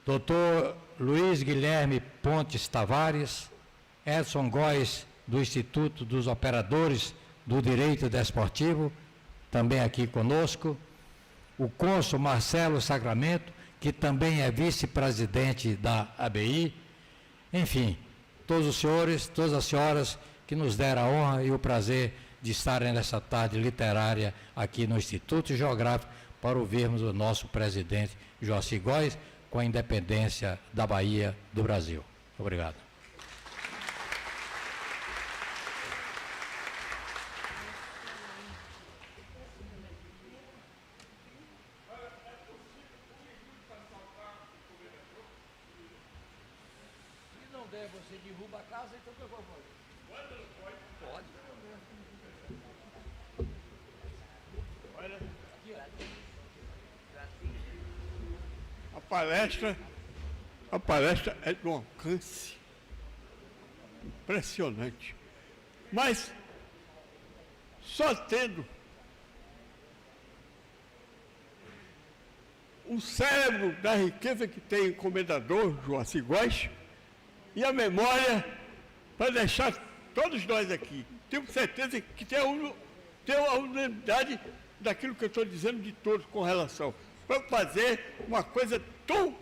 Dr. Luiz Guilherme Pontes Tavares, Edson Góes, do Instituto dos Operadores do Direito Desportivo, também aqui conosco. O cônsul Marcelo Sacramento, que também é vice-presidente da ABI. Enfim, todos os senhores, todas as senhoras que nos deram a honra e o prazer de estarem nessa tarde literária aqui no Instituto Geográfico para ouvirmos o nosso presidente Joaci Góes com a independência da Bahia do Brasil. Obrigado. você derruba a casa, então o que eu vou fazer? Pode. Olha, Aqui, ó. a palestra é de um alcance impressionante. Mas só tendo o cérebro da riqueza que tem o comendador Joaci Góes e a memória para deixar todos nós aqui. Tenho certeza que tem a unanimidade daquilo que eu estou dizendo de todos com relação. Para fazer uma coisa tão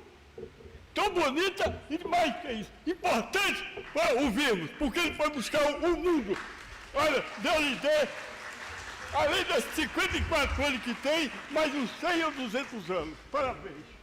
bonita e mais que isso. Importante para ouvirmos, porque ele foi buscar o mundo. Olha, Deus lhe dê, além das 54 anos que tem, mais uns 100 ou 200 anos. Parabéns.